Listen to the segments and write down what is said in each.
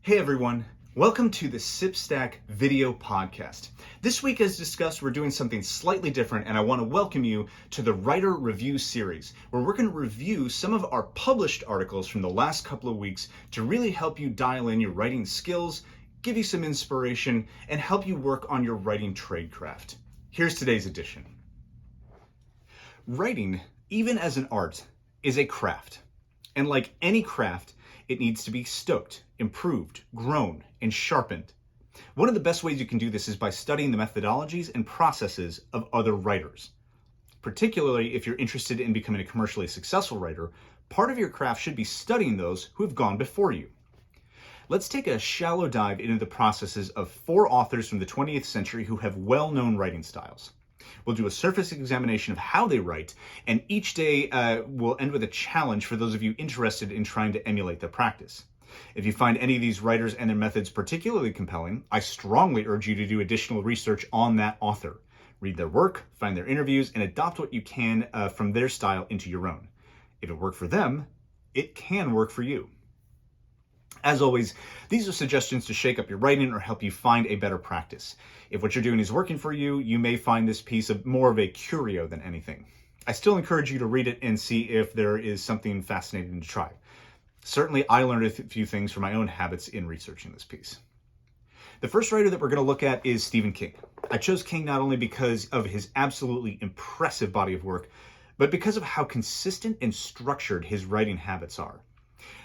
Hey everyone, welcome to the SipStack video podcast. This week, as discussed, we're doing something slightly different, and I want to welcome you to the Writer Review series, where we're going to review some of our published articles from the last couple of weeks to really help you dial in your writing skills, give you some inspiration, and help you work on your writing tradecraft. Here's today's edition. Writing, even as an art, is a craft. And like any craft, it needs to be stoked, improved, grown, and sharpened. One of the best ways you can do this is by studying the methodologies and processes of other writers. Particularly if you're interested in becoming a commercially successful writer, part of your craft should be studying those who have gone before you. Let's take a shallow dive into the processes of 4 authors from the 20th century who have well-known writing styles. We'll do a surface examination of how they write, and each day will end with a challenge for those of you interested in trying to emulate their practice. If you find any of these writers and their methods particularly compelling, I strongly urge you to do additional research on that author. Read their work, find their interviews, and adopt what you can from their style into your own. If it worked for them, it can work for you. As always, these are suggestions to shake up your writing or help you find a better practice. If what you're doing is working for you, you may find this piece more of a curio than anything. I still encourage you to read it and see if there is something fascinating to try. Certainly, I learned a few things from my own habits in researching this piece. The first writer that we're going to look at is Stephen King. I chose King not only because of his absolutely impressive body of work, but because of how consistent and structured his writing habits are.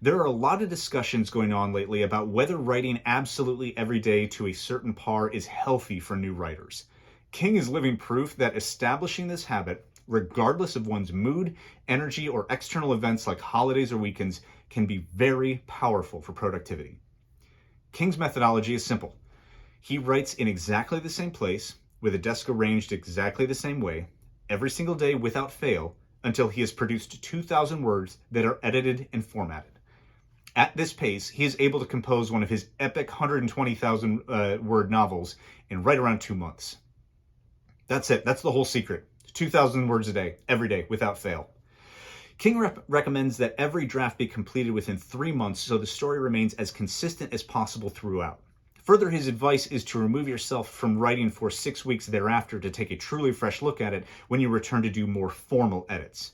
There are a lot of discussions going on lately about whether writing absolutely every day to a certain par is healthy for new writers. King is living proof that establishing this habit, regardless of one's mood, energy, or external events like holidays or weekends, can be very powerful for productivity. King's methodology is simple. He writes in exactly the same place, with a desk arranged exactly the same way, every single day without fail, until he has produced 2,000 words that are edited and formatted. At this pace, he is able to compose one of his epic 120,000 word novels in right around 2 months. That's it. That's the whole secret. 2,000 words a day, every day, without fail. King recommends that every draft be completed within 3 months so the story remains as consistent as possible throughout. Further, his advice is to remove yourself from writing for 6 weeks thereafter to take a truly fresh look at it when you return to do more formal edits.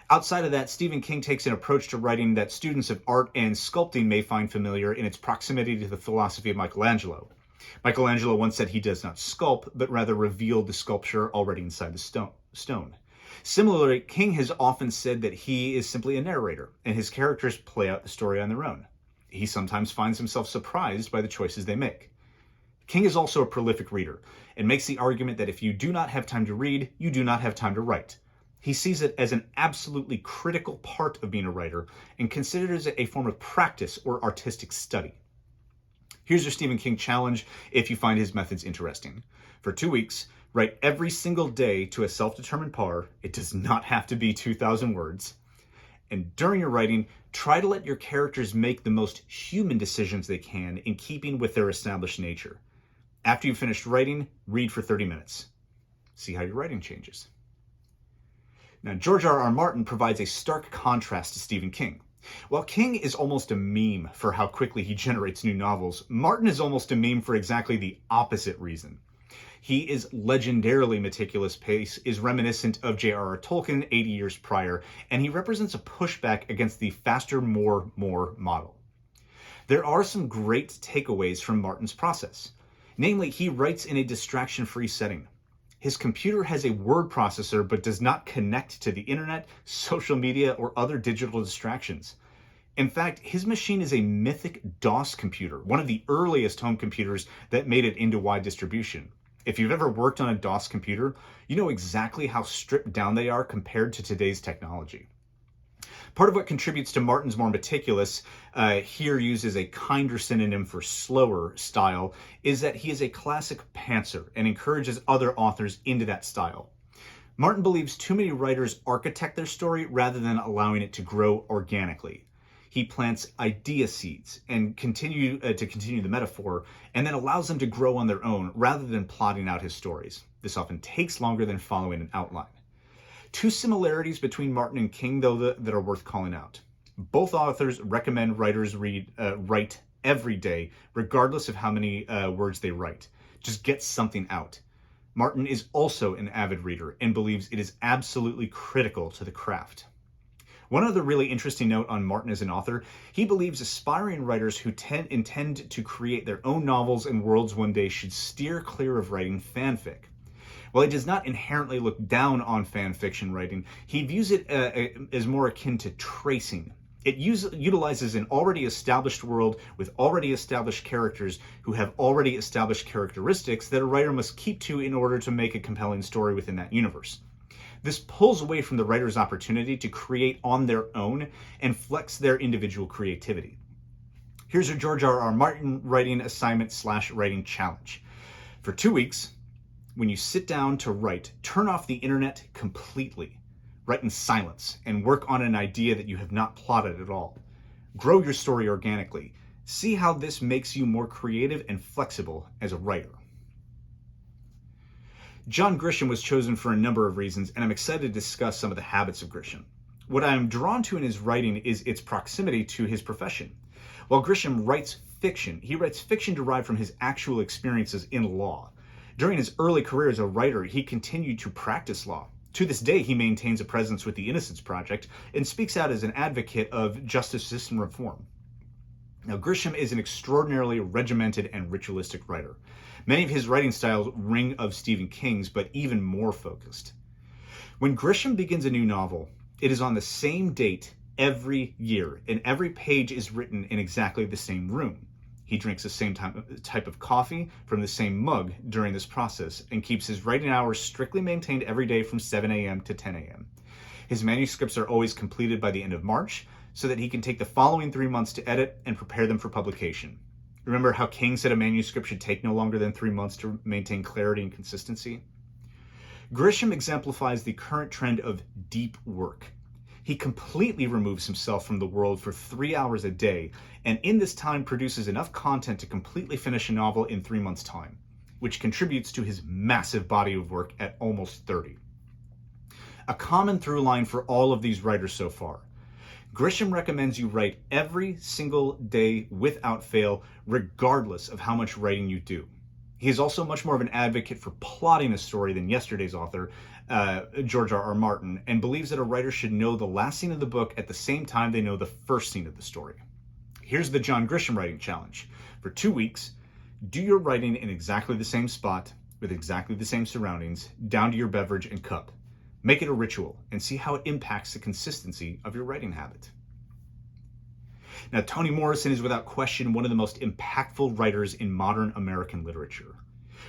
Outside of that, Stephen King takes an approach to writing that students of art and sculpting may find familiar in its proximity to the philosophy of Michelangelo. Michelangelo once said he does not sculpt, but rather reveal the sculpture already inside the stone. Similarly, King has often said that he is simply a narrator, and his characters play out the story on their own. He sometimes finds himself surprised by the choices they make. King is also a prolific reader, and makes the argument that if you do not have time to read, you do not have time to write. He sees it as an absolutely critical part of being a writer and considers it a form of practice or artistic study. Here's your Stephen King challenge if you find his methods interesting. For 2 weeks, write every single day to a self-determined par. It does not have to be 2,000 words. And during your writing, try to let your characters make the most human decisions they can in keeping with their established nature. After you've finished writing, read for 30 minutes. See how your writing changes. Now, George R.R. Martin provides a stark contrast to Stephen King. While King is almost a meme for how quickly he generates new novels, Martin is almost a meme for exactly the opposite reason. He is legendarily meticulous pace, is reminiscent of J.R.R. Tolkien 80 years prior, and he represents a pushback against the faster, more model. There are some great takeaways from Martin's process. Namely, he writes in a distraction-free setting. His computer has a word processor but does not connect to the internet, social media, or other digital distractions. In fact, his machine is a mythic DOS computer, one of the earliest home computers that made it into wide distribution. If you've ever worked on a DOS computer, you know exactly how stripped down they are compared to today's technology. Part of what contributes to Martin's more meticulous, here uses a kinder synonym for slower style, is that he is a classic pantser and encourages other authors into that style. Martin believes too many writers architect their story rather than allowing it to grow organically. He plants idea seeds and continue the metaphor, and then allows them to grow on their own rather than plotting out his stories. This often takes longer than following an outline. 2 similarities between Martin and King, though, that are worth calling out. Both authors recommend writers write every day, regardless of how many words they write. Just get something out. Martin is also an avid reader and believes it is absolutely critical to the craft. One other really interesting note on Martin as an author, he believes aspiring writers who intend to create their own novels and worlds one day should steer clear of writing fanfic. While he does not inherently look down on fan fiction writing, he views it as more akin to tracing. It utilizes an already established world with already established characters who have already established characteristics that a writer must keep to in order to make a compelling story within that universe. This pulls away from the writer's opportunity to create on their own and flex their individual creativity. Here's your George R.R. Martin writing assignment / writing challenge. For 2 weeks, when you sit down to write, turn off the internet completely. Write in silence and work on an idea that you have not plotted at all. Grow your story organically. See how this makes you more creative and flexible as a writer. John Grisham was chosen for a number of reasons, and I'm excited to discuss some of the habits of Grisham. What I'm drawn to in his writing is its proximity to his profession. While Grisham writes fiction, he writes fiction derived from his actual experiences in law. During his early career as a writer, he continued to practice law. To this day, he maintains a presence with the Innocence Project and speaks out as an advocate of justice system reform. Now, Grisham is an extraordinarily regimented and ritualistic writer. Many of his writing styles ring of Stephen King's, but even more focused. When Grisham begins a new novel, it is on the same date every year, and every page is written in exactly the same room. He drinks the same type of coffee from the same mug during this process and keeps his writing hours strictly maintained every day from 7 a.m. to 10 a.m. His manuscripts are always completed by the end of March so that he can take the following 3 months to edit and prepare them for publication. Remember how King said a manuscript should take no longer than 3 months to maintain clarity and consistency? Grisham exemplifies the current trend of deep work. He completely removes himself from the world for 3 hours a day, and in this time produces enough content to completely finish a novel in 3 months' time, which contributes to his massive body of work at almost 30. A common through line for all of these writers so far. Grisham recommends you write every single day without fail, regardless of how much writing you do. He is also much more of an advocate for plotting a story than yesterday's author, George R.R. Martin, and believes that a writer should know the last scene of the book at the same time they know the first scene of the story. Here's the John Grisham writing challenge. For 2 weeks, do your writing in exactly the same spot, with exactly the same surroundings, down to your beverage and cup. Make it a ritual and see how it impacts the consistency of your writing habit. Now, Toni Morrison is without question one of the most impactful writers in modern American literature.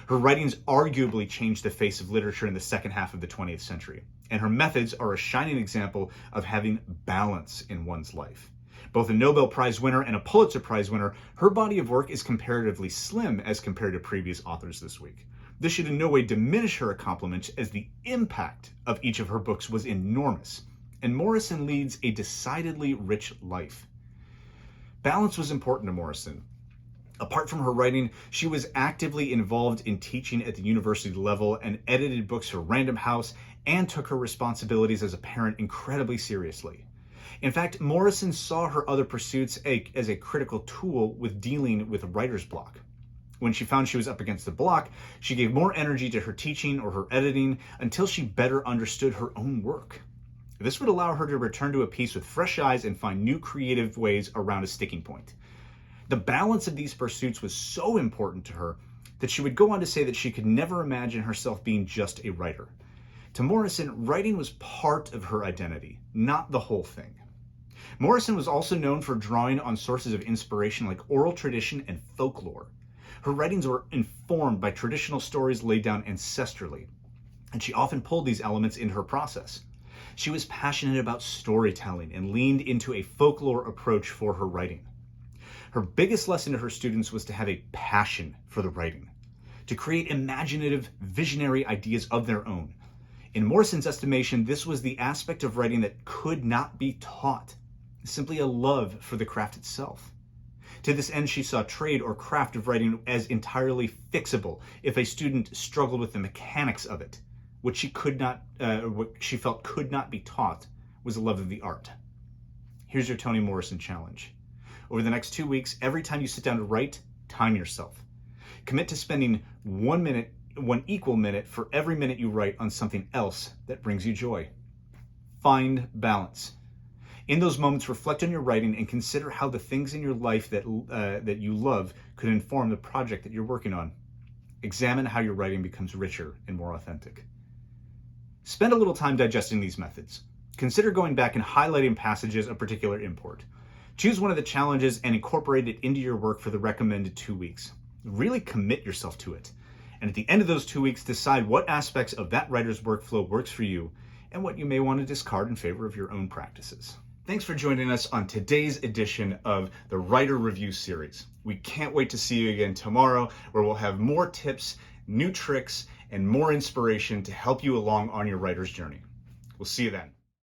Her writings arguably changed the face of literature in the second half of the 20th century, and her methods are a shining example of having balance in one's life. Both a Nobel Prize winner and a Pulitzer Prize winner, her body of work is comparatively slim as compared to previous authors this week. This should in no way diminish her accomplishments, as the impact of each of her books was enormous, and Morrison leads a decidedly rich life. Balance was important to Morrison. Apart from her writing, she was actively involved in teaching at the university level and edited books for Random House and took her responsibilities as a parent incredibly seriously. In fact, Morrison saw her other pursuits as a critical tool with dealing with writer's block. When she found she was up against the block, she gave more energy to her teaching or her editing until she better understood her own work. This would allow her to return to a piece with fresh eyes and find new creative ways around a sticking point. The balance of these pursuits was so important to her that she would go on to say that she could never imagine herself being just a writer. To Morrison, writing was part of her identity, not the whole thing. Morrison was also known for drawing on sources of inspiration like oral tradition and folklore. Her writings were informed by traditional stories laid down ancestrally, and she often pulled these elements into her process. She was passionate about storytelling and leaned into a folklore approach for her writing. Her biggest lesson to her students was to have a passion for the writing, to create imaginative, visionary ideas of their own. In Morrison's estimation, this was the aspect of writing that could not be taught, simply a love for the craft itself. To this end, she saw trade or craft of writing as entirely fixable if a student struggled with the mechanics of it. What she felt could not be taught was a love of the art. Here's your Toni Morrison challenge. Over the next 2 weeks, every time you sit down to write, time yourself. Commit to spending 1 equal minute for every minute you write on something else that brings you joy. Find balance. In those moments, reflect on your writing and consider how the things in your life that you love could inform the project that you're working on. Examine how your writing becomes richer and more authentic. Spend a little time digesting these methods. Consider going back and highlighting passages of particular import. Choose one of the challenges and incorporate it into your work for the recommended 2 weeks. Really commit yourself to it. And at the end of those 2 weeks, decide what aspects of that writer's workflow works for you and what you may want to discard in favor of your own practices. Thanks for joining us on today's edition of the Writer Review series. We can't wait to see you again tomorrow, where we'll have more tips, new tricks, and more inspiration to help you along on your writer's journey. We'll see you then.